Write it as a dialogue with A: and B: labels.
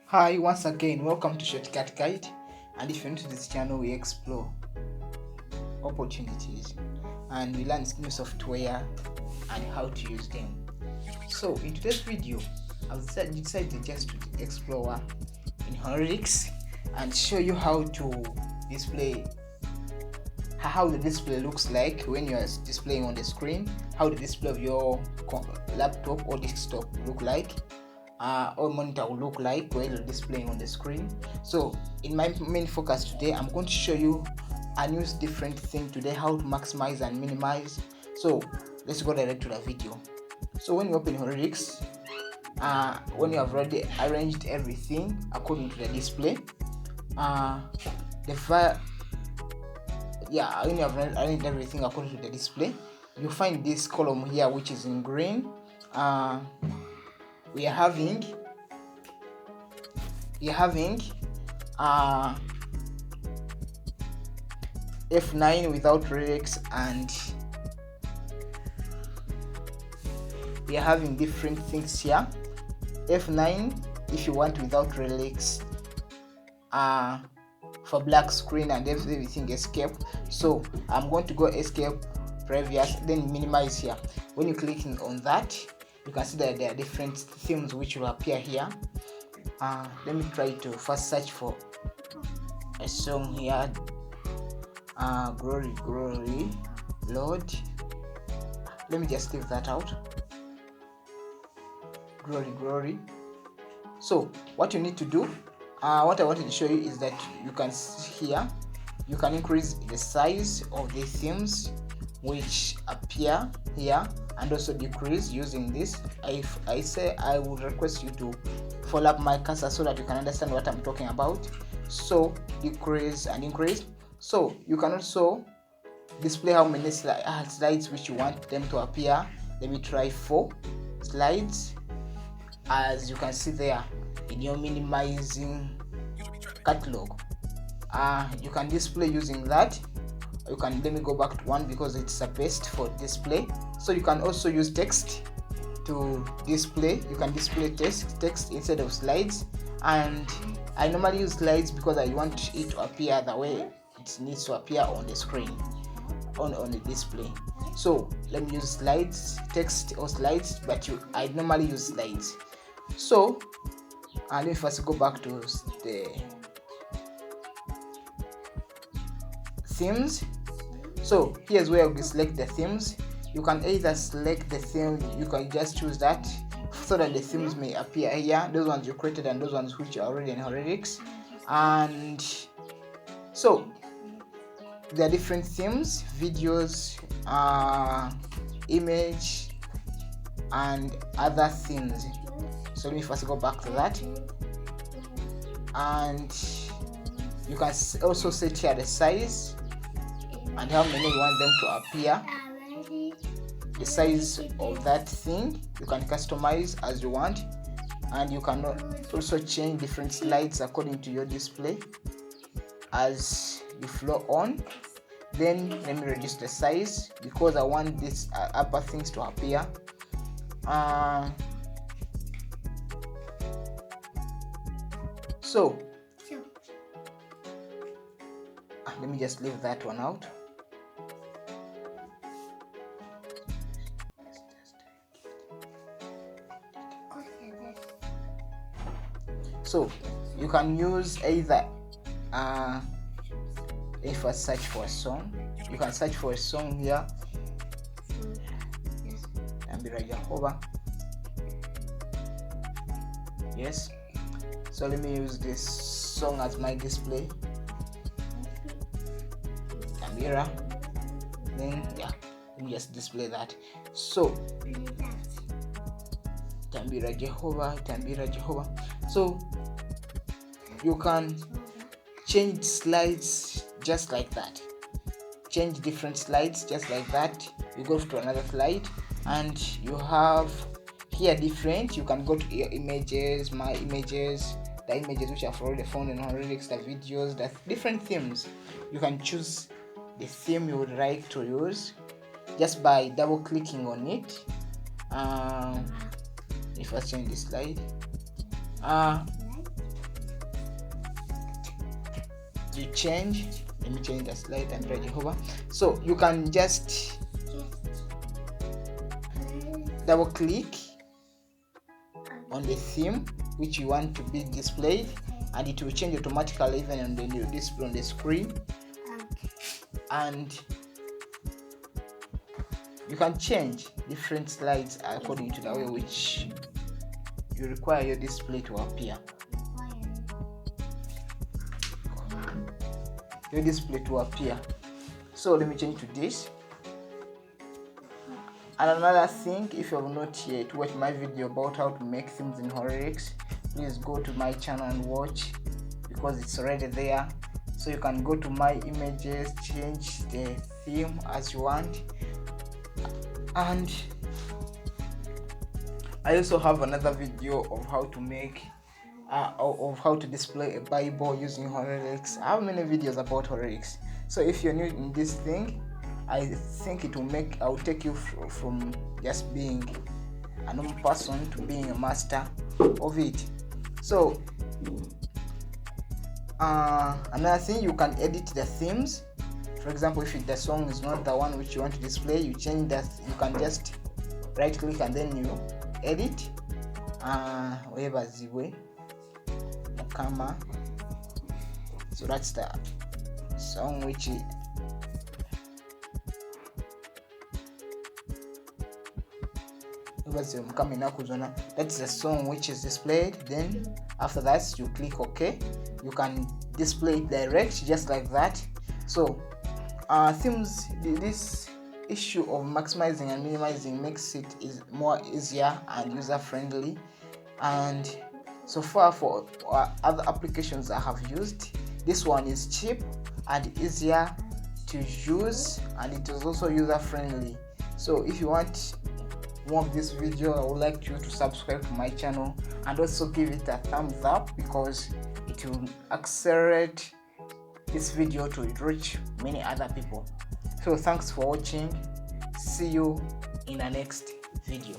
A: Hi, once again, welcome to Shortcut Guide, and if you're new to this channel, we explore opportunities and we learn new software and how to use them. So in today's video, I've decided just to explore in Holyrics and show you how to display how the display looks like when you're displaying on the screen, how the display of your laptop or desktop look like, or monitor will look like while you're displaying on the screen. So in my main focus today, I'm going to show you a new different thing today, how to maximize and minimize. So let's go direct to the video. So when you open Holyrics, when you have already arranged everything according to the display, when you have arranged everything according to the display, you find this column here which is in green. We are having F9 without Horics, and we are having different things here. F9 if you want without Horics, for black screen and everything escape. So I'm going to go escape previous, then minimize here. When you click on that, you can see that there are different themes which will appear here. Let me try to first search for a song here. Glory, glory, Lord. Let me just leave that out. Glory, glory. So what you need to do, what I wanted to show you is that you can see here, you can increase the size of the themes which appear here, and also decrease using this. If I say, I would request you to follow up my cursor so that you can understand what I'm talking about. So decrease and increase. So you can also display how many slides which you want them to appear. Let me try 4 slides, as you can see there in your minimizing catalog. You can display using that. You can, let me go back to 1 because it's the best for display. So you can also use text to display. You can display text instead of slides, and I normally use slides because I want it to appear the way it needs to appear on the screen, on the display. So let me use slides, text or slides, but I normally use slides. So let me first go back to the themes. So here's where we select the themes. You can either select the theme, you can just choose that so that the themes may appear here, those ones you created and those ones which are already in Holyrics. And so there are different themes, videos, image and other themes. So let me first go back to that, and you can also set here the size and how many you want them to appear. The size of that thing you can customize as you want, and you can also change different slides according to your display as you flow on. Then let me reduce the size because I want these upper things to appear. So let me just leave that one out. So you can use either if I search for a song, you can search for a song here and be right over. Yes, so let me use this song as my display. Camera, then let me just display that. So Tambira Jehovah. So you can change slides just like that, change different slides just like that. You go to another slide and you have here different. You can go to your images, my images, the images which I've already found in Holyrics, the videos, the different themes. You can choose the theme you would like to use just by double clicking on it. If I change this slide, you change, let me change the slide and drag it over. So you can just double click on the theme which you want to be displayed, and it will change automatically even on the display on the screen. And you can change different slides according to the way which you require your display to appear. So let me change to this. And another thing, if you have not yet watched my video about how to make themes in Holyrics, please go to my channel and watch, because it's already there. So you can go to my images, change the theme as you want. And I also have another video of how to make of how to display a Bible using Holyrics. I have many videos about Holyrics. So if you're new in this thing, I think I'll take you from just being a normal person to being a master of it. So another thing, you can edit the themes. For example, if the song is not the one which you want to display, you change that. You can just right click and then you edit Mukama. So that's the song which that's the song which is displayed. Then after that you click OK. You can display it direct just like that. So themes, this issue of maximizing and minimizing makes it more easier and user friendly. And so far, for other applications I have used, this one is cheap and easier to use, and it is also user friendly. So if you want more of this video, I would like you to subscribe to my channel and also give it a thumbs up, because it will accelerate this video to reach many other people. So thanks for watching. See you in the next video.